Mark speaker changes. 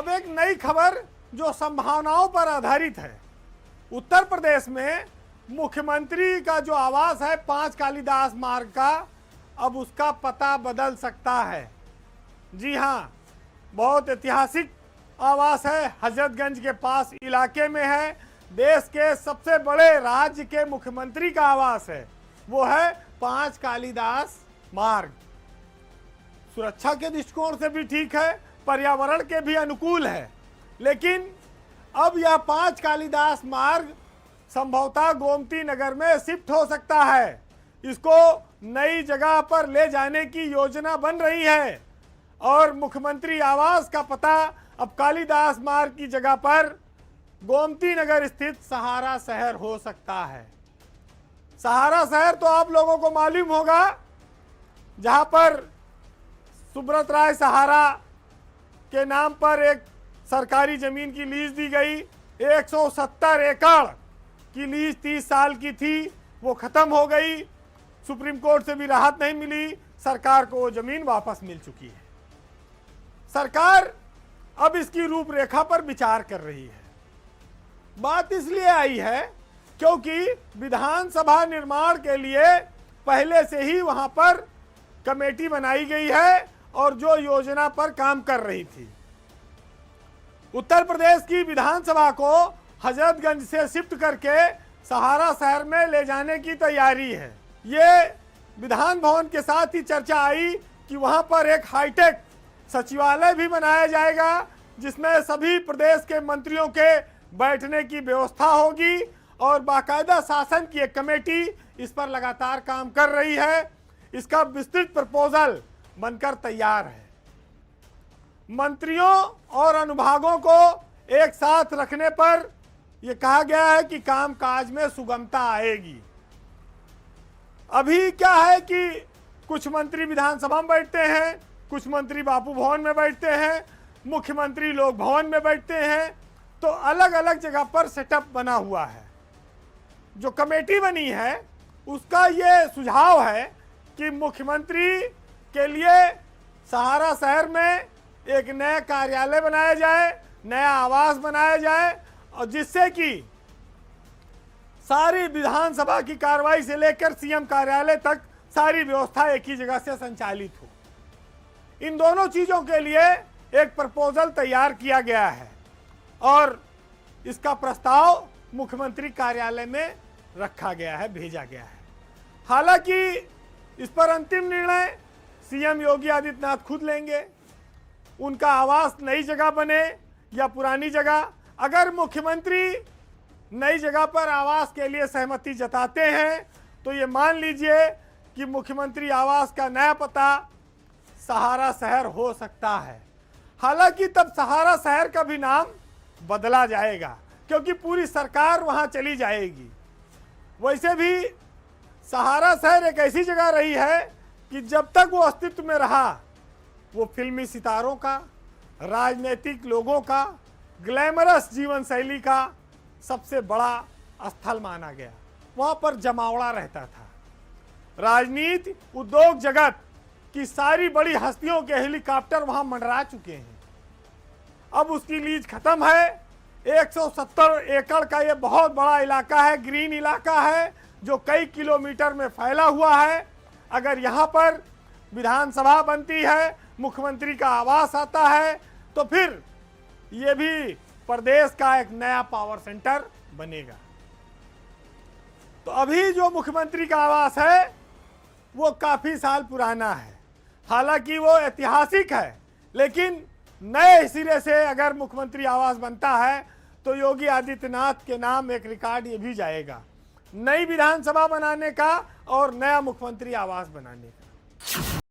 Speaker 1: अब एक नई खबर जो संभावनाओं पर आधारित है। उत्तर प्रदेश में मुख्यमंत्री का जो आवास है 5 कालिदास मार्ग का, अब उसका पता बदल सकता है। जी हाँ, बहुत ऐतिहासिक आवास है, हजरतगंज के पास इलाके में है। देश के सबसे बड़े राज्य के मुख्यमंत्री का आवास है, वो है 5 कालिदास मार्ग। सुरक्षा के दृष्टिकोण से भी ठीक है, पर्यावरण के भी अनुकूल है। लेकिन अब यह 5 कालिदास मार्ग संभवतः गोमती नगर में शिफ्ट हो सकता है। इसको नई जगह पर ले जाने की योजना बन रही है और मुख्यमंत्री आवास का पता अब कालिदास मार्ग की जगह पर गोमती नगर स्थित सहारा शहर हो सकता है। सहारा शहर तो आप लोगों को मालूम होगा, जहां पर सुब्रत राय सहारा के नाम पर एक सरकारी जमीन की लीज दी गई। 170 एकड़ की लीज 30 साल की थी, वो खत्म हो गई। सुप्रीम कोर्ट से भी राहत नहीं मिली, सरकार को वो जमीन वापस मिल चुकी है। सरकार अब इसकी रूपरेखा पर विचार कर रही है। बात इसलिए आई है क्योंकि विधानसभा निर्माण के लिए पहले से ही वहां पर कमेटी बनाई गई है और जो योजना पर काम कर रही थी। उत्तर प्रदेश की विधानसभा को हजरतगंज से शिफ्ट करके सहारा शहर में ले जाने की तैयारी है। ये विधान भवन के साथ ही चर्चा आई कि वहां पर एक हाईटेक सचिवालय भी बनाया जाएगा, जिसमें सभी प्रदेश के मंत्रियों के बैठने की व्यवस्था होगी और बाकायदा शासन की एक कमेटी इस पर लगातार काम कर रही है। इसका विस्तृत प्रपोजल बनकर तैयार है। मंत्रियों और अनुभागों को एक साथ रखने पर यह कहा गया है कि कामकाज में सुगमता आएगी। अभी क्या है कि कुछ मंत्री विधानसभा में बैठते हैं, कुछ मंत्री बापू भवन में बैठते हैं, मुख्यमंत्री लोक भवन में बैठते हैं, तो अलग अलग जगह पर सेटअप बना हुआ है। जो कमेटी बनी है उसका ये सुझाव है कि मुख्यमंत्री के लिए सहारा शहर में एक नया कार्यालय बनाया जाए, नया आवास बनाया जाए, और जिससे कि सारी विधानसभा की कार्रवाई से लेकर सीएम कार्यालय तक सारी व्यवस्था एक ही जगह से संचालित हो। इन दोनों चीजों के लिए एक प्रपोजल तैयार किया गया है और इसका प्रस्ताव मुख्यमंत्री कार्यालय में रखा गया है, भेजा गया है। हालांकि इस पर अंतिम निर्णय सीएम योगी आदित्यनाथ खुद लेंगे। उनका आवास नई जगह बने या पुरानी जगह, अगर मुख्यमंत्री नई जगह पर आवास के लिए सहमति जताते हैं तो ये मान लीजिए कि मुख्यमंत्री आवास का नया पता सहारा शहर हो सकता है। हालांकि तब सहारा शहर का भी नाम बदला जाएगा क्योंकि पूरी सरकार वहां चली जाएगी। वैसे भी सहारा शहर एक ऐसी जगह रही है कि जब तक वो अस्तित्व में रहा, वो फिल्मी सितारों का, राजनीतिक लोगों का, ग्लैमरस जीवन शैली का सबसे बड़ा स्थल माना गया। वहां पर जमावड़ा रहता था। राजनीति, उद्योग जगत की सारी बड़ी हस्तियों के हेलीकॉप्टर वहां मंडरा चुके हैं। अब उसकी लीज खत्म है। 170 एकड़ का ये बहुत बड़ा इलाका है, ग्रीन इलाका है जो कई किलोमीटर में फैला हुआ है। अगर यहाँ पर विधानसभा बनती है, मुख्यमंत्री का आवास आता है, तो फिर ये भी प्रदेश का एक नया पावर सेंटर बनेगा। तो अभी जो मुख्यमंत्री का आवास है वो काफी साल पुराना है, हालांकि वो ऐतिहासिक है, लेकिन नए सिरे से अगर मुख्यमंत्री आवास बनता है तो योगी आदित्यनाथ के नाम एक रिकॉर्ड ये भी जाएगा, नई विधानसभा बनाने का और नया मुख्यमंत्री आवास बनाने का।